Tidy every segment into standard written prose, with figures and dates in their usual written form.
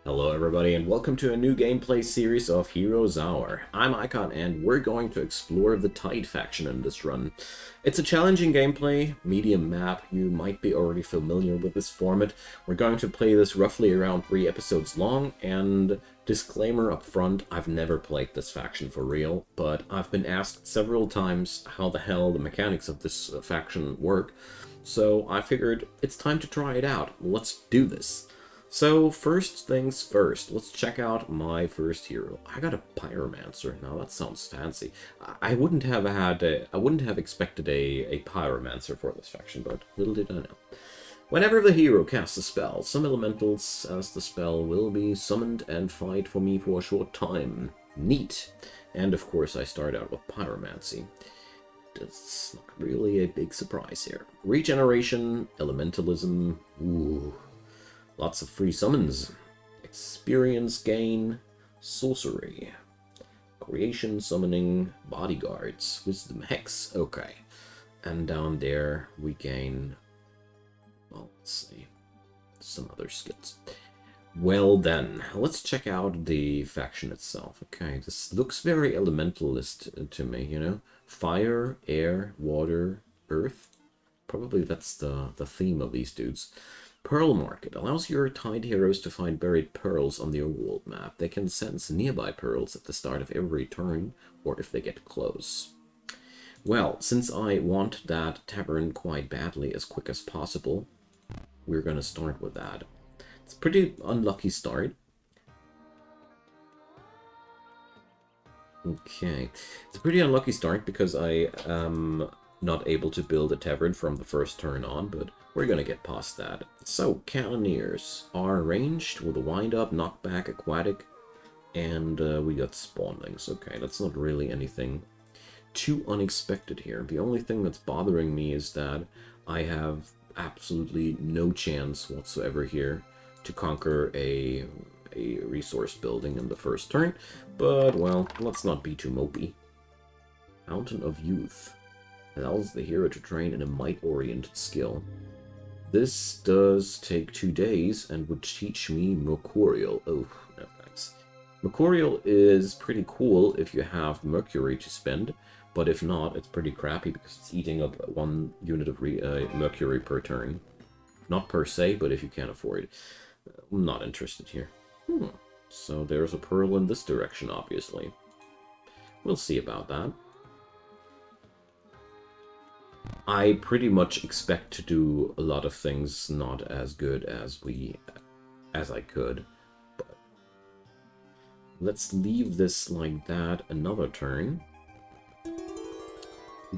Hello everybody and welcome to a new gameplay series of Heroes Hour. I'm Icon and we're going to explore the Tide faction in this run. It's a challenging gameplay, medium map, you might be already familiar with this format. We're going to play this roughly around 3 episodes long, and disclaimer up front, I've never played this faction for real, but I've been asked several times how the hell the mechanics of this faction work, so I figured it's time to try it out. Let's do this. So, first things first, let's check out my first hero. I got a Pyromancer. Now that sounds fancy. I wouldn't have expected a Pyromancer for this faction, but little did I know. Whenever the hero casts a spell, some elementals as the spell will be summoned and fight for me for a short time. Neat. And of course I start out with Pyromancy. That's not really a big surprise here. Regeneration, Elementalism, ooh. Lots of free summons. Experience gain, sorcery. Creation, summoning, bodyguards, wisdom, hex. Okay. And down there we gain, well, let's see, some other skills. Well then, let's check out the faction itself. Okay, this looks very elementalist to me, you know? Fire, air, water, earth. Probably that's the theme of these dudes. Pearl Market allows your Tide heroes to find buried pearls on the overworld map. They can sense nearby pearls at the start of every turn, or if they get close. Well, since I want that tavern quite badly as quick as possible, we're gonna start with that. It's a pretty unlucky start. Okay, it's a pretty unlucky start because I am not able to build a tavern from the first turn on, but we're gonna get past that. So, Cannoneers are ranged with a wind-up, knockback, aquatic, and we got spawnlings. Okay, that's not really anything too unexpected here. The only thing that's bothering me is that I have absolutely no chance whatsoever here to conquer a resource building in the first turn, but, well, let's not be too mopey. Fountain of Youth allows the hero to train in a might-oriented skill. This does take 2 days and would teach me Mercurial. Oh, no thanks. Mercurial is pretty cool if you have Mercury to spend, but if not, it's pretty crappy because it's eating up 1 unit of Mercury per turn. Not per se, but if you can't afford it. I'm not interested here. So there's a pearl in this direction, obviously. We'll see about that. I pretty much expect to do a lot of things not as good as I could, but let's leave this like that another turn.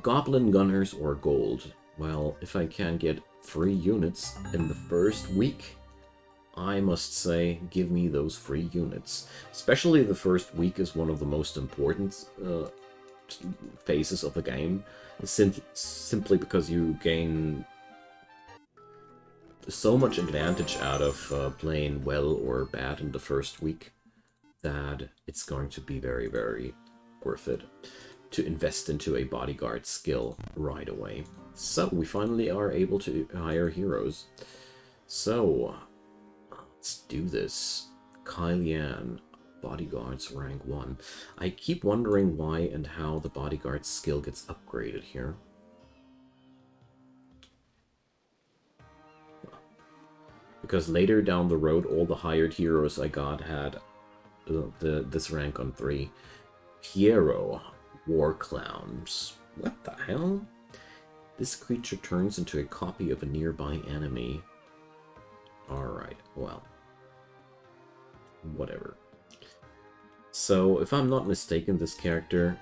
Goblin Gunners or Gold. Well, if I can get 3 units in the first week, I must say, give me those 3 units. Especially the first week is one of the most important phases of the game, simply because you gain so much advantage out of playing well or bad in the first week that it's going to be very, very worth it to invest into a bodyguard skill right away. So we finally are able to hire heroes. So let's do this. Kylian. Bodyguards rank 1. I keep wondering why and how the bodyguard skill gets upgraded here. Because later down the road, all the hired heroes I got had this rank on 3. Piero, War Clowns. What the hell? This creature turns into a copy of a nearby enemy. Alright, well. Whatever. So, if I'm not mistaken, this character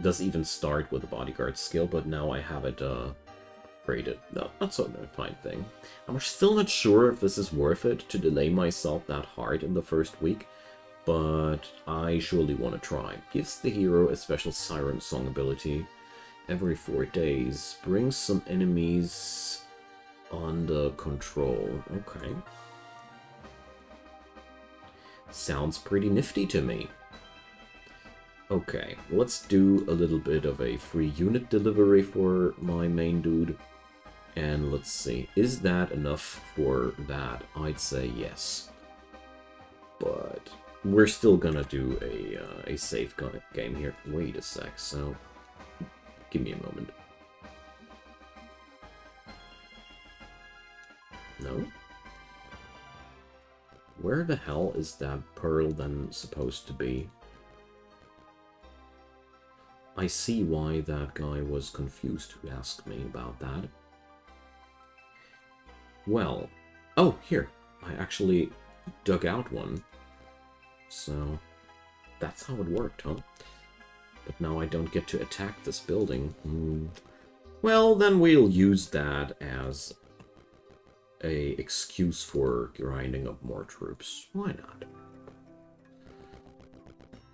does even start with a bodyguard skill, but now I have it upgraded. No, that's a fine thing. I'm still not sure if this is worth it to delay myself that hard in the first week, but I surely want to try. Gives the hero a special Siren Song ability every 4 days. Brings some enemies under control. Okay. Sounds pretty nifty to me. Okay, let's do a little bit of a free unit delivery for my main dude. And let's see, is that enough for that? I'd say yes. but we're still gonna do a safe game here. Wait a sec, so give me a moment. No? Where the hell is that pearl then supposed to be? I see why that guy was confused who asked me about that. Well, oh, here. I actually dug out one. So, that's how it worked, huh? But now I don't get to attack this building. Well, then we'll use that as a excuse for grinding up more troops. Why not?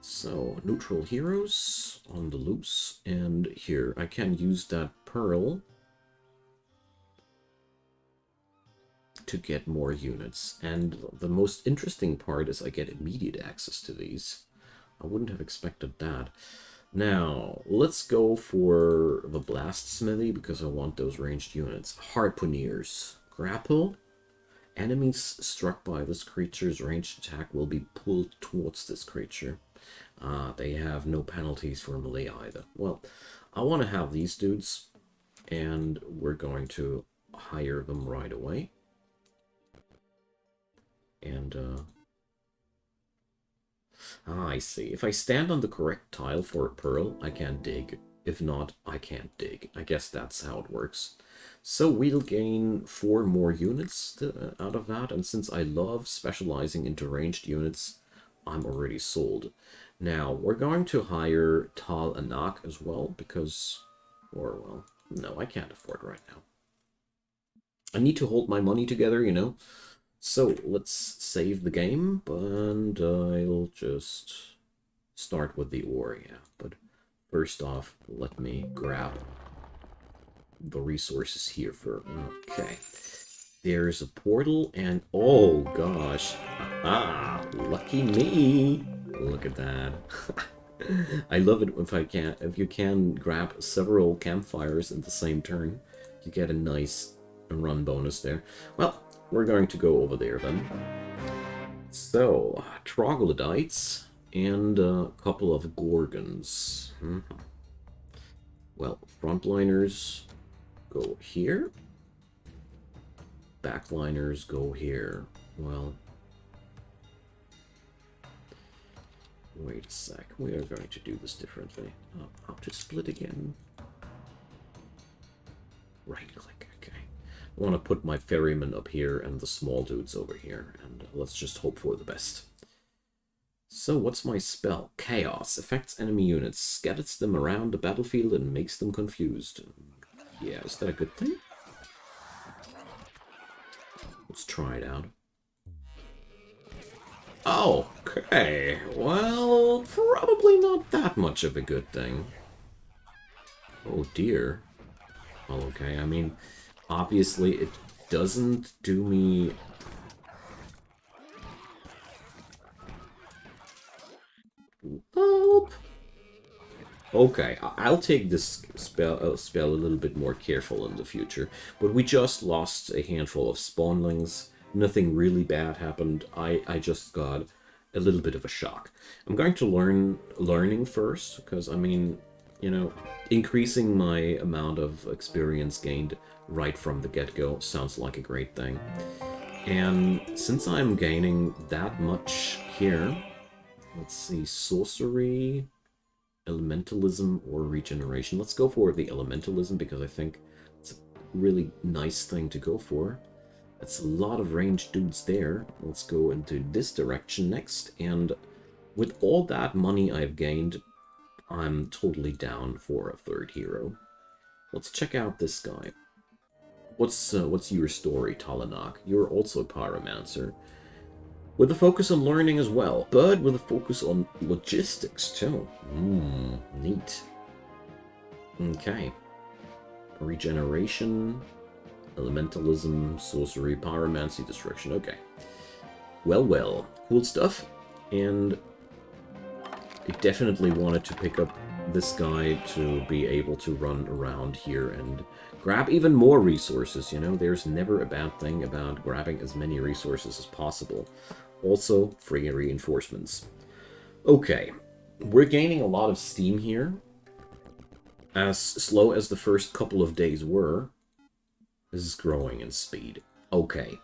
So, neutral heroes on the loose. And here, I can use that pearl to get more units. And the most interesting part is I get immediate access to these. I wouldn't have expected that. Now, let's go for the blast smithy because I want those ranged units. Harpooneers. Grapple. Enemies struck by this creature's ranged attack will be pulled towards this creature. They have no penalties for melee either. Well, I want to have these dudes, and we're going to hire them right away. And, I see. If I stand on the correct tile for a pearl, I can dig. If not, I can't dig. I guess that's how it works. So we'll gain 4 more units out of that, and since I love specializing into ranged units, I'm already sold. Now, we're going to hire Tal Anak as well, because... Or, well, no, I can't afford right now. I need to hold my money together, you know? So, let's save the game, and I'll just start with the ore, yeah. But first off, let me grab the resources here for... Okay. There's a portal, and... Oh, gosh. Ah, lucky me! Look at that. I love it if you can grab several campfires in the same turn. You get a nice run bonus there. Well, we're going to go over there then. So, troglodytes and a couple of gorgons. Well, frontliners go here. Backliners go here. Well, wait a sec. We are going to do this differently. How to split again? Right click. Okay. I want to put my ferryman up here and the small dudes over here, and let's just hope for the best. So, what's my spell? Chaos. Affects enemy units, scatters them around the battlefield, and makes them confused. Yeah, is that a good thing? Let's try it out. Okay. Well, probably not that much of a good thing. Oh, dear. Well, okay. I mean... Obviously, it doesn't do me... Help! Okay, I'll take this spell a little bit more careful in the future. But we just lost a handful of spawnlings. Nothing really bad happened. I just got a little bit of a shock. I'm going to learning first, because, I mean, you know, increasing my amount of experience gained right from the get-go sounds like a great thing. And since I'm gaining that much here, let's see, sorcery, elementalism, or regeneration. Let's go for the elementalism because I think it's a really nice thing to go for. That's a lot of ranged dudes there. Let's go into this direction next, and with all that money I've gained, I'm totally down for a 3rd hero. Let's check out this guy. What's your story, Talanak? You're also a pyromancer. With a focus on learning as well, but with a focus on logistics too. Neat. Okay. Regeneration, elementalism, sorcery, pyromancy, destruction. Okay. Well. Cool stuff. And I definitely wanted to pick up this guy to be able to run around here and grab even more resources, you know? There's never a bad thing about grabbing as many resources as possible. also free reinforcements. Okay, we're gaining a lot of steam here. As slow as the first couple of days were, this is growing in speed. Okay,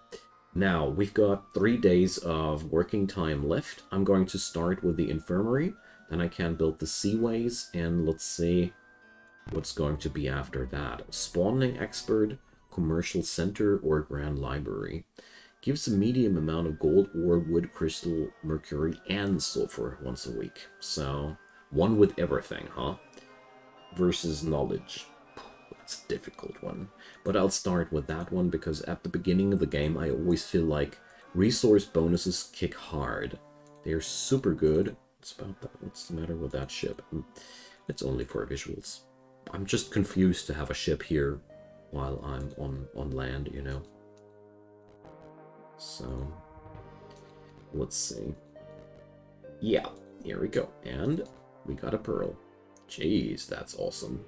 now we've got 3 days of working time left. I'm going to start with the infirmary, then I can build the seaways, and let's see what's going to be after that. Spawning expert, commercial center, or grand library. Gives a medium amount of gold ore, wood, crystal, mercury, and sulfur once a week. So, one with everything, huh? Versus knowledge. That's a difficult one. But I'll start with that one because at the beginning of the game I always feel like resource bonuses kick hard. They're super good. What's about that? What's the matter with that ship? It's only for visuals. I'm just confused to have a ship here while I'm on land, you know. So, let's see. Yeah, here we go. And we got a pearl. Jeez, that's awesome.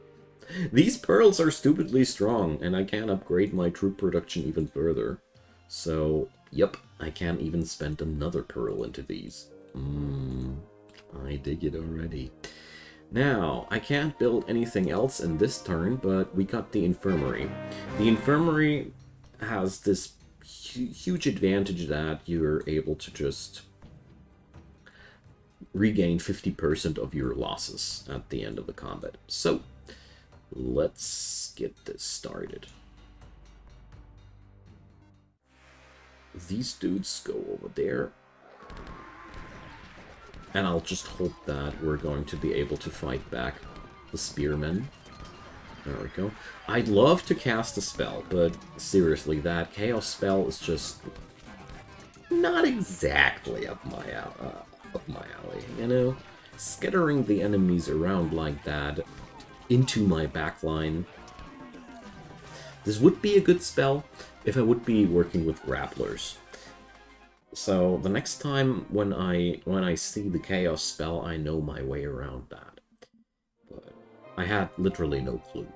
These pearls are stupidly strong, and I can upgrade my troop production even further. So, yep, I can even spend another pearl into these. I dig it already. Now, I can't build anything else in this turn, but we got the infirmary. The infirmary has this huge advantage that you're able to just regain 50% of your losses at the end of the combat. So, let's get this started. These dudes go over there. And I'll just hope that we're going to be able to fight back the spearmen. There we go. I'd love to cast a spell, but seriously, that chaos spell is just not exactly up my alley, you know? Scattering the enemies around like that into my backline. This would be a good spell if I would be working with grapplers. So the next time when I see the chaos spell, I know my way around that. But I had literally no clue.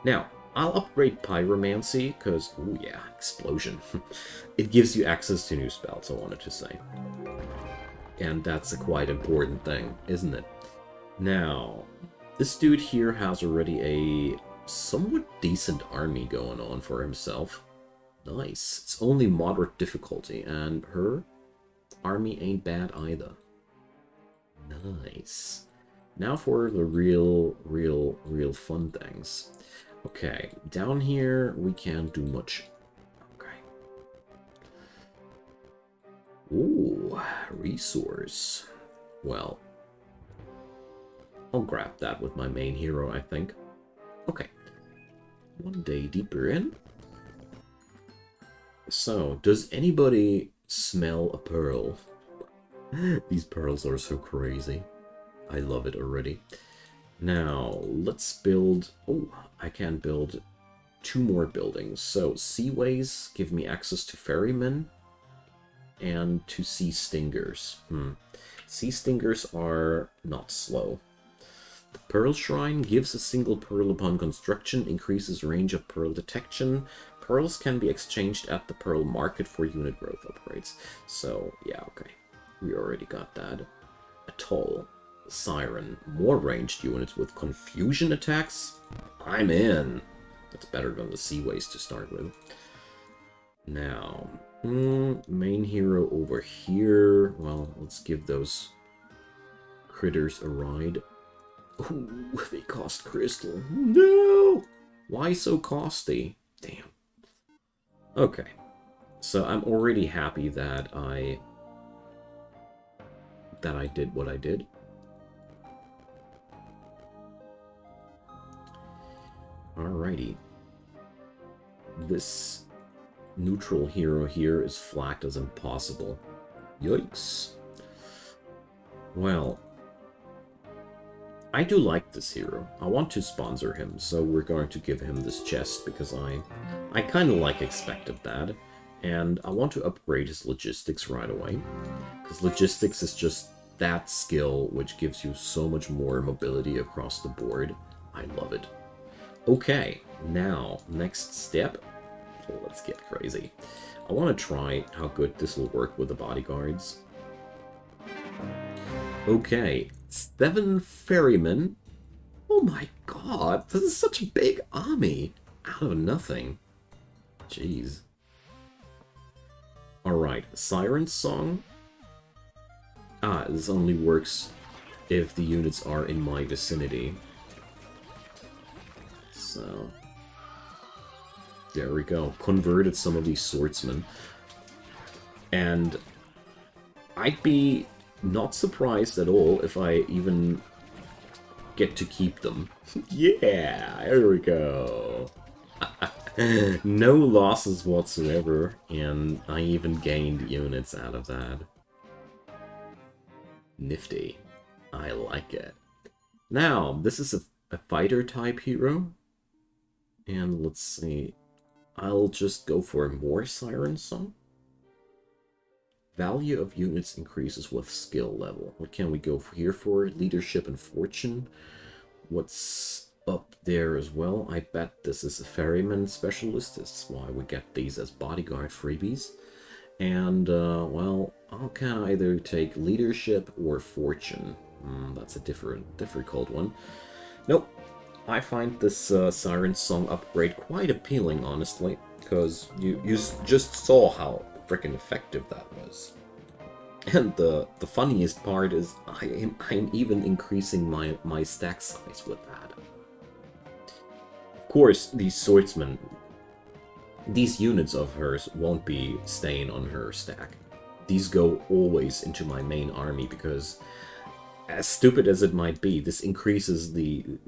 Now, I'll upgrade pyromancy, because, ooh yeah, explosion. It gives you access to new spells, I wanted to say. And that's a quite important thing, isn't it? Now, this dude here has already a somewhat decent army going on for himself. Nice. It's only moderate difficulty, and her army ain't bad either. Nice. Now for the real fun things. Okay, down here we can't do much. Okay. Ooh, resource. Well, I'll grab that with my main hero, I think. Okay. One day deeper in. So, does anybody smell a pearl? These pearls are so crazy. I love it already. Now, let's build... Oh, I can build 2 more buildings. So, seaways give me access to ferrymen and to sea stingers. Sea stingers are not slow. The Pearl Shrine gives a single pearl upon construction, increases range of pearl detection. Pearls can be exchanged at the Pearl Market for unit growth upgrades. So, yeah, okay. We already got that. Atoll. Siren. More ranged units with confusion attacks? I'm in. That's better than the seaways to start with. Now, main hero over here. Well, let's give those critters a ride. Ooh, they cost crystal. No! Why so costly? Damn. Okay. So I'm already happy that I did what I did. Alrighty. This neutral hero here is flagged as impossible. Yikes. Well, I do like this hero. I want to sponsor him, so we're going to give him this chest because I kind of expected that. And I want to upgrade his logistics right away. Because logistics is just that skill which gives you so much more mobility across the board. I love it. Okay, now, next step. Let's get crazy. I want to try how good this will work with the bodyguards. Okay, 7 ferrymen. Oh my god, this is such a big army. Out of nothing. Jeez. Alright, Siren Song. Ah, this only works if the units are in my vicinity. So... there we go. Converted some of these swordsmen. And I'd be not surprised at all if I even get to keep them. Yeah, there we go. No losses whatsoever, and I even gained units out of that. Nifty. I like it. Now, this is a fighter type hero. And let's see. I'll just go for more Siren Song. Value of units increases with skill level. What can we go for here for? Leadership and fortune. What's up there as well? I bet this is a ferryman specialist. That's why we get these as bodyguard freebies. And, well, I can either take leadership or fortune. That's a difficult one. Nope. I find this Siren Song upgrade quite appealing, honestly, because you just saw how freaking effective that was. And the funniest part is I'm even increasing my stack size with that. Of course, these swordsmen, these units of hers won't be staying on her stack. These go always into my main army because, as stupid as it might be, this increases the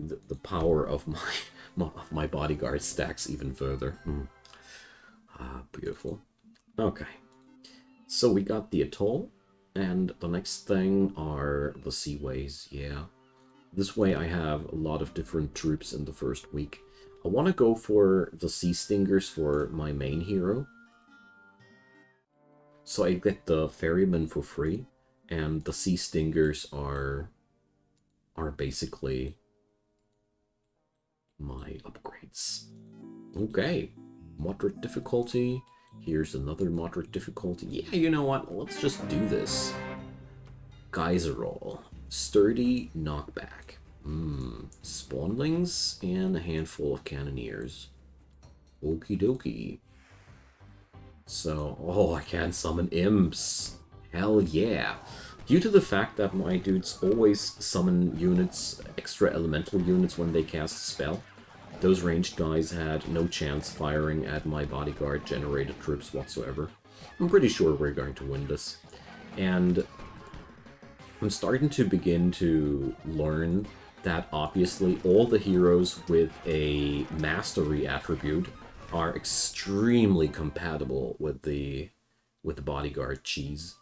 power of my bodyguard stacks even further. Ah, beautiful. Okay, so we got the atoll, and the next thing are the seaways. Yeah, this way I have a lot of different troops in the first week. I want to go for the sea stingers for my main hero, so I get the ferryman for free. And the sea stingers are basically my upgrades. Okay, moderate difficulty. Here's another moderate difficulty. Yeah, you know what? Let's just do this. Geyser roll. Sturdy knockback. Spawnlings and a handful of cannoneers. Okie dokie. So, oh, I can summon imps. Hell yeah. Due to the fact that my dudes always summon units, extra elemental units when they cast a spell, those ranged guys had no chance firing at my bodyguard generated troops whatsoever. I'm pretty sure we're going to win this. And I'm starting to begin to learn that obviously all the heroes with a mastery attribute are extremely compatible with the bodyguard cheese.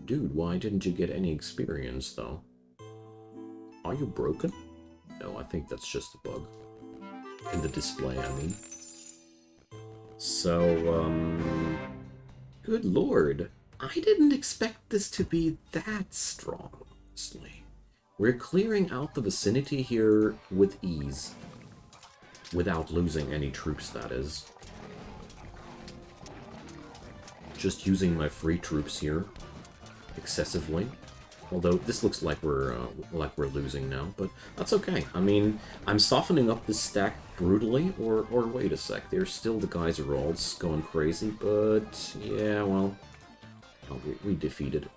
Dude, why didn't you get any experience, though? Are you broken? No, I think that's just a bug. In the display, I mean. So, good lord. I didn't expect this to be that strong, honestly. We're clearing out the vicinity here with ease. Without losing any troops, that is. Just using my free troops here. Excessively. Although this looks like we're losing now, but that's okay. I mean, I'm softening up this stack brutally, or wait a sec, there's still the geyser rolls going crazy, but yeah, well, we defeated.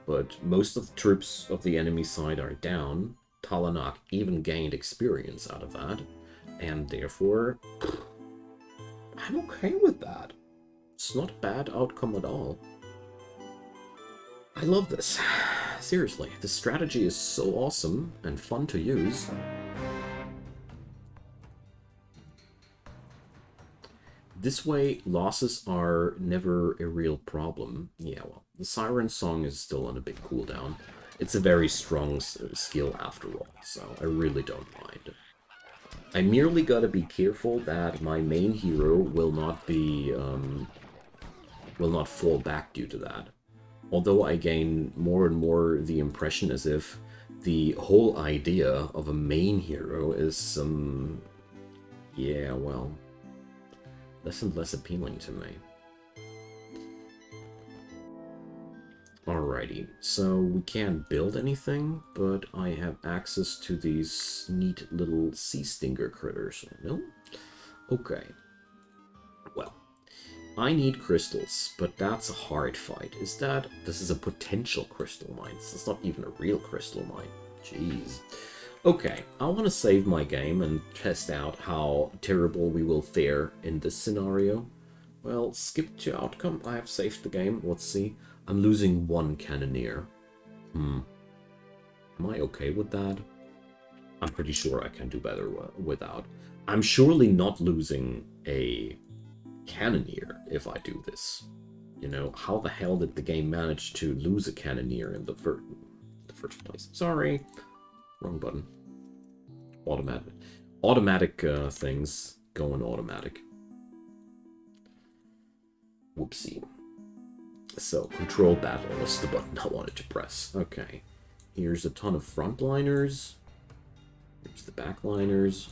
But most of the troops of the enemy side are down. Talanak even gained experience out of that, and therefore, I'm okay with that. It's not a bad outcome at all. I love this. Seriously, this strategy is so awesome and fun to use. This way, losses are never a real problem. Yeah, well, the Siren Song is still on a big cooldown. It's a very strong skill after all, so I really don't mind. I merely gotta be careful that my main hero will not be, will not fall back due to that. Although I gain more and more the impression as if the whole idea of a main hero is, yeah, well, less and less appealing to me. Alrighty, so we can't build anything, but I have access to these neat little sea stinger critters. No? Okay. Well, I need crystals, but that's a hard fight. This is a potential crystal mine. This is not even a real crystal mine. Jeez. Okay, I want to save my game and test out how terrible we will fare in this scenario. Well, skip to outcome. I have saved the game. Let's see. I'm losing one cannoneer. Am I okay with that? I'm pretty sure I can do better without. I'm surely not losing a cannoneer if I do this. You know, how the hell did the game manage to lose a cannoneer in the first place? Sorry. Wrong button. Automatic things going automatic. Whoopsie. So, control battle was the button I wanted to press. Okay. Here's a ton of frontliners. Here's the backliners.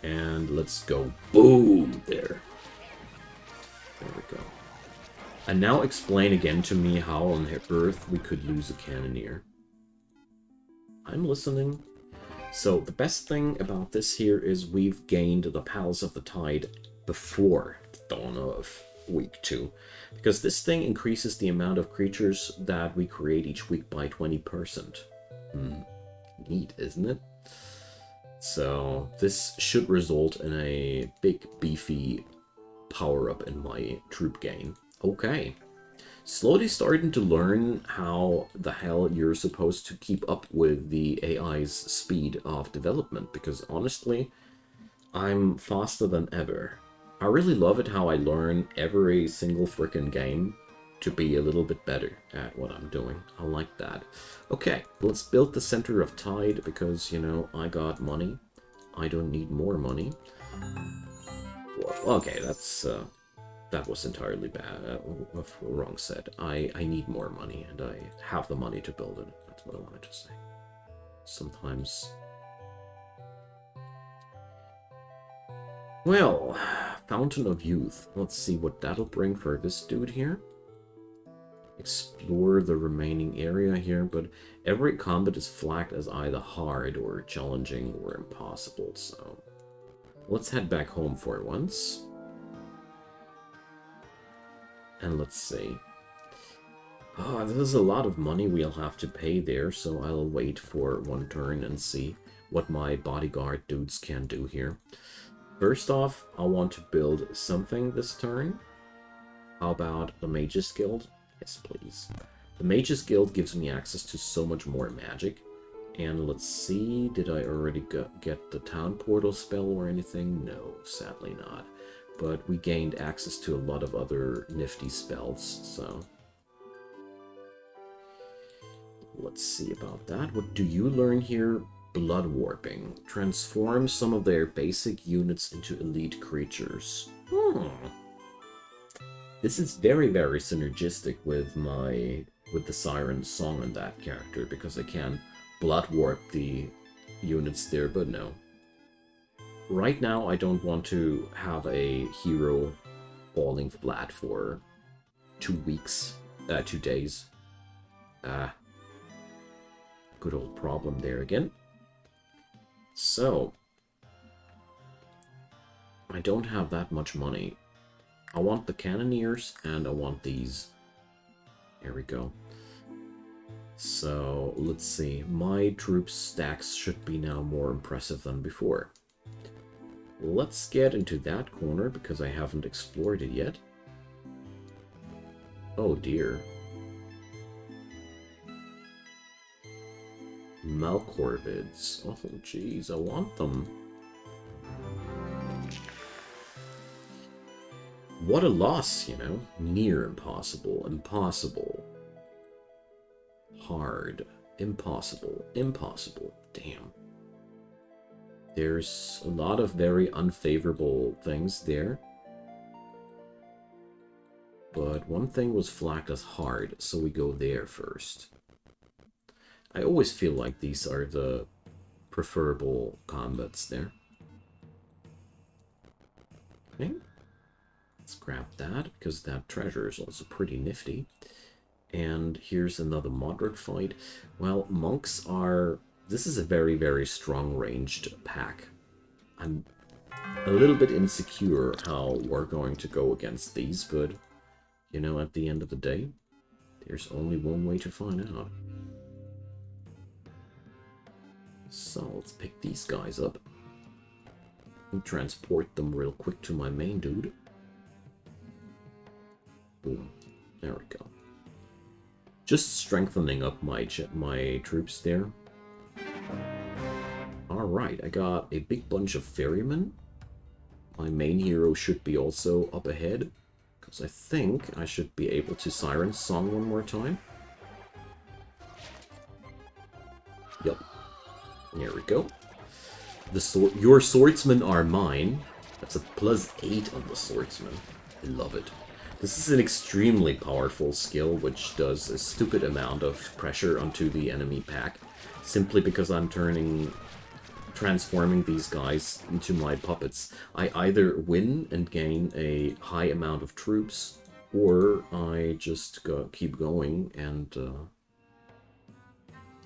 And let's go. Boom! There. There we go. And now explain again to me how on Earth we could lose a cannoneer. I'm listening. So, the best thing about this here is we've gained the Palace of the Tide before the dawn of week 2. Because this thing increases the amount of creatures that we create each week by 20%. Neat, isn't it? So, this should result in a big, beefy power-up in my troop gain. Okay. Slowly starting to learn how the hell you're supposed to keep up with the AI's speed of development, because honestly, I'm faster than ever. I really love it how I learn every single frickin' game to be a little bit better at what I'm doing. I like that. Okay, let's build the center of tide because, you know, I got money. I don't need more money. Well, okay, that was entirely bad. Wrong said. I need more money, and I have the money to build it. That's what I wanted to say. Sometimes... Well, Fountain of Youth. Let's see what that'll bring for this dude here. Explore the remaining area here, but every combat is flagged as either hard or challenging or impossible, so... Let's head back home for once. And let's see. Oh, there's a lot of money we'll have to pay there, so I'll wait for one turn and see what my bodyguard dudes can do here. First off, I want to build something this turn. How about the Mage's Guild? Yes, please. The Mage's Guild gives me access to so much more magic. And let's see, did I already get the Town Portal spell or anything? No, sadly not. But we gained access to a lot of other nifty spells, so... Let's see about that. What do you learn here? Blood Warping. Transform some of their basic units into elite creatures. This is very, very synergistic with the Siren Song on that character, because I can blood warp the units there, but no. Right now, I don't want to have a hero falling flat for 2 weeks, 2 days. Good old problem there again. So, I don't have that much money. I want the cannoneers, and I want these. There we go. So, let's see. My troop stacks should be now more impressive than before. Let's get into that corner, because I haven't explored it yet. Oh dear. Malcorvids. Oh jeez, I want them. What a loss, you know? Near impossible. Impossible. Hard. Impossible. Impossible. Damn. There's a lot of very unfavorable things there. But one thing was flagged as hard, so we go there first. I always feel like these are the preferable combats there. Okay. Let's grab that, because that treasure is also pretty nifty. And here's another moderate fight. Well, monks are... This is a very, very strong ranged pack. I'm a little bit insecure how we're going to go against these, but, you know, at the end of the day, there's only one way to find out. So, let's pick these guys up. And transport them real quick to my main dude. Boom. There we go. Just strengthening up my troops there. Alright, I got a big bunch of ferrymen. My main hero should be also up ahead, because I think I should be able to Siren Song one more time. Yep. There we go. Your swordsmen are mine. That's a +8 on the swordsman. I love it. This is an extremely powerful skill, which does a stupid amount of pressure onto the enemy pack, simply because I'm transforming these guys into my puppets. I either win and gain a high amount of troops, or I just keep going and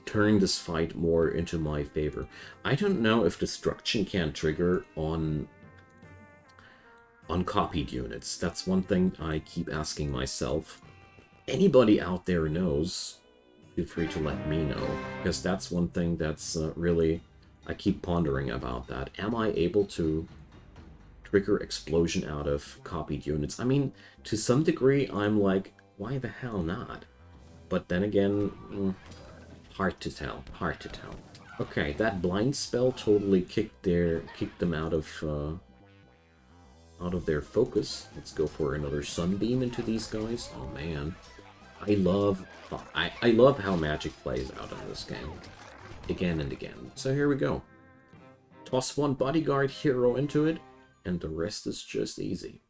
turn this fight more into my favor. I don't know if destruction can trigger on copied units. That's one thing I keep asking myself. Anybody out there knows, feel free to let me know, because that's one thing that's really... I keep pondering about that. Am I able to trigger explosion out of copied units? I mean, to some degree, I'm like, why the hell not? But then again, hard to tell. Hard to tell. Okay, that blind spell totally kicked them out of their focus. Let's go for another sunbeam into these guys. Oh man, I love how magic plays out in this game. Again and again. So here we go. Toss one bodyguard hero into it, and the rest is just easy.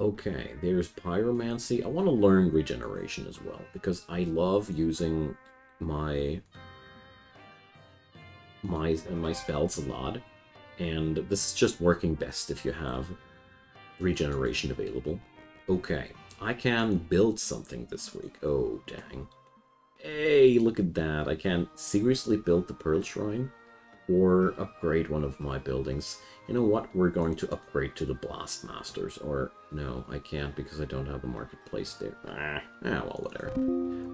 Okay, there's pyromancy. I want to learn regeneration as well, because I love using my spells a lot, and this is just working best if you have regeneration available. Okay, I can build something this week. Oh, dang. Hey, look at that. I can seriously build the Pearl Shrine or upgrade one of my buildings. You know what? We're going to upgrade to the Blast Masters. Or, no, I can't because I don't have a marketplace there. Well, whatever.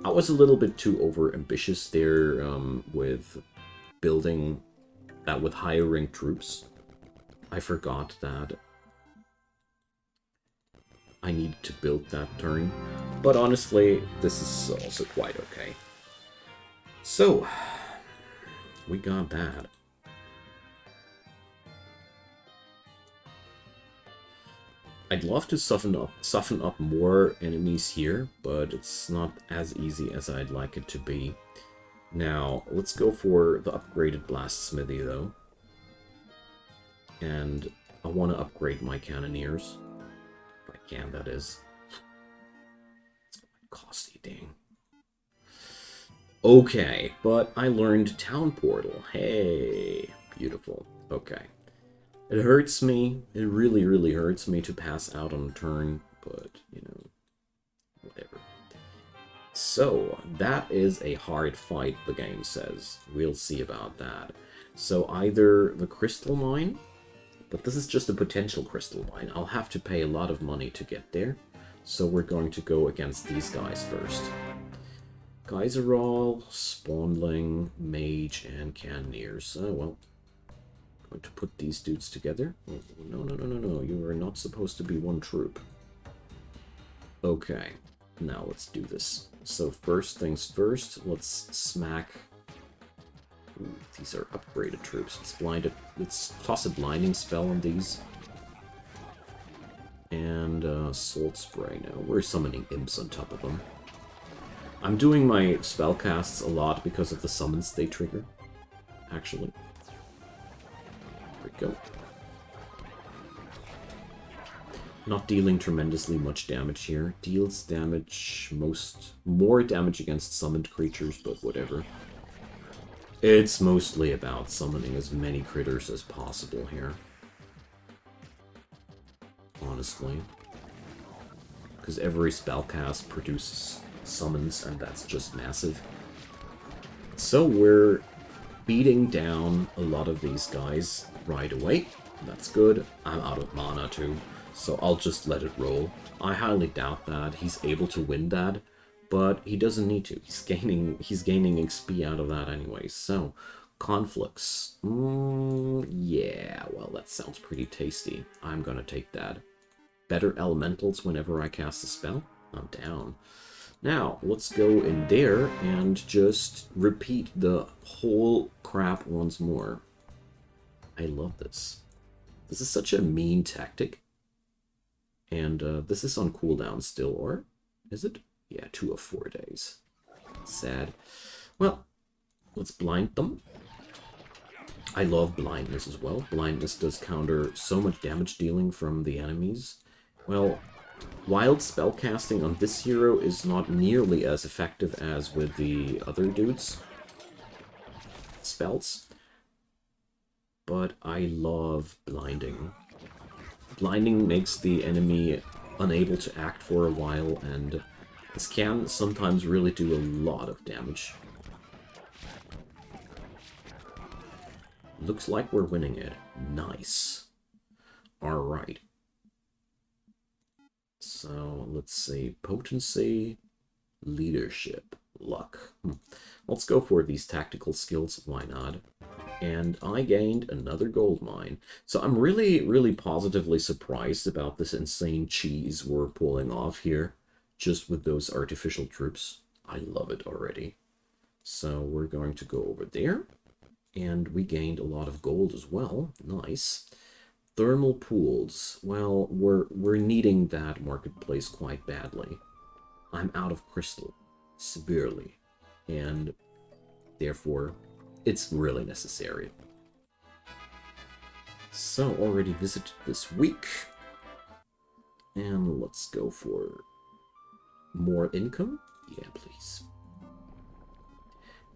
I was a little bit too over-ambitious there with building that with hiring troops. I forgot that I need to build that turn. But honestly, this is also quite okay. So, we got that. I'd love to soften up more enemies here, but it's not as easy as I'd like it to be. Now, let's go for the upgraded Blast Smithy, though. And I want to upgrade my Cannoneers. If I can, that is. It's quite costly, dang. Okay, but I learned Town Portal. Hey, beautiful. Okay. It hurts me. It really, really hurts me to pass out on a turn, but, you know, whatever. So, that is a hard fight, the game says. We'll see about that. So, either the Crystal Mine, but this is just a potential Crystal Mine. I'll have to pay a lot of money to get there. So, we're going to go against these guys first. Geyserol, Spawnling, Mage, and Cannoneers. Oh, well. Going to put these dudes together. Oh, no. You are not supposed to be one troop. Okay. Now let's do this. So first things first, let's smack... Ooh, these are upgraded troops. Let's toss a blinding spell on these. And Salt Spray now. We're summoning imps on top of them. I'm doing my spellcasts a lot because of the summons they trigger, actually. There we go. Not dealing tremendously much damage here. Deals damage, more damage against summoned creatures, but whatever. It's mostly about summoning as many critters as possible here. Honestly. because every spellcast produces summons, and that's just massive. So we're beating down a lot of these guys right away. That's good. I'm out of mana too, so I'll just let it roll. I highly doubt that he's able to win that, but he doesn't need to. He's gaining XP out of that anyway. So, conflicts. Yeah, well, that sounds pretty tasty. I'm gonna take that. Better elementals whenever I cast a spell. I'm down. Now, let's go in there and just repeat the whole crap once more. I love this. This is such a mean tactic. And this is on cooldown still, or is it? Yeah, 2 of 4 days. Sad. Well, let's blind them. I love blindness as well. Blindness does counter so much damage dealing from the enemies. Well, wild spellcasting on this hero is not nearly as effective as with the other dudes' spells. But I love blinding. Blinding makes the enemy unable to act for a while, and this can sometimes really do a lot of damage. Looks like we're winning it. Nice. Alright. So, let's see. Potency, leadership, luck. Let's go for these tactical skills, why not? And I gained another gold mine. So I'm really positively surprised about this insane cheese we're pulling off here, just with those artificial troops. I love it already. So we're going to go over there, and we gained a lot of gold as well. Nice. Thermal pools. Well, we're needing that marketplace quite badly. I'm out of crystal, severely, and therefore it's really necessary. So, already visited this week. And let's go for more income. Yeah, please.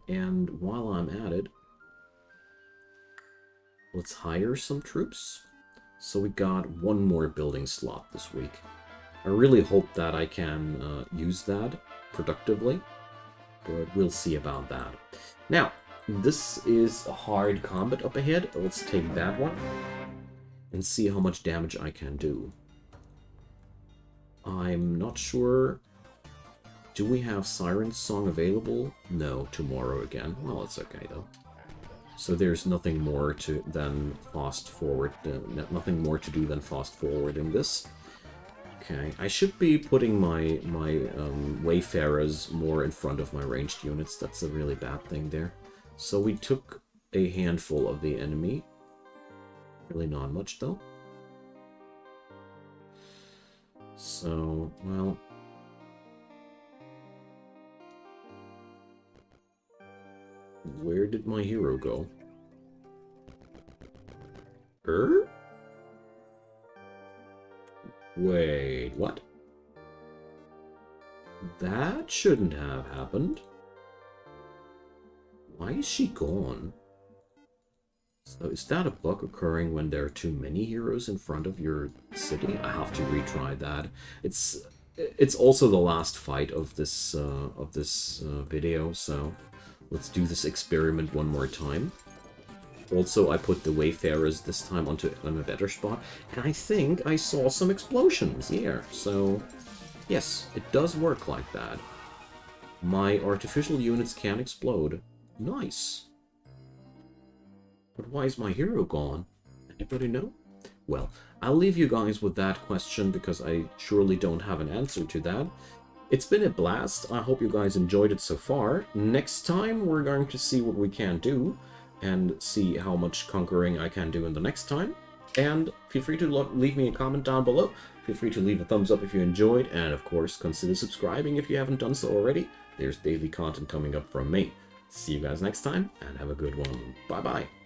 And while I'm at it, let's hire some troops. So we got one more building slot this week. I really hope that I can use that productively, but we'll see about that. Now, this is a hard combat up ahead. Let's take that one and see how much damage I can do. I'm not sure. Do we have Siren's Song available? No, tomorrow again. Well, it's okay though. So there's nothing more to than fast forward. Nothing more to do than fast forwarding this. Okay, I should be putting my Wayfarers more in front of my ranged units. That's a really bad thing there. So we took a handful of the enemy. Really not much, though. So, well... where did my hero go? Wait, what? That shouldn't have happened. Why is she gone? So is that a bug occurring when there are too many heroes in front of your city? I have to retry that. It's also the last fight of this video, so let's do this experiment one more time. Also, I put the Wayfarers this time on a better spot, and I think I saw some explosions here. So, yes, it does work like that. My artificial units can explode. Nice. But why is my hero gone? Anybody know? Well, I'll leave you guys with that question because I surely don't have an answer to that. It's been a blast. I hope you guys enjoyed it so far. Next time, we're going to see what we can do and see how much conquering I can do in the next time. And feel free to leave me a comment down below. Feel free to leave a thumbs up if you enjoyed, and of course, consider subscribing if you haven't done so already. There's daily content coming up from me. See you guys next time, and have a good one. Bye-bye.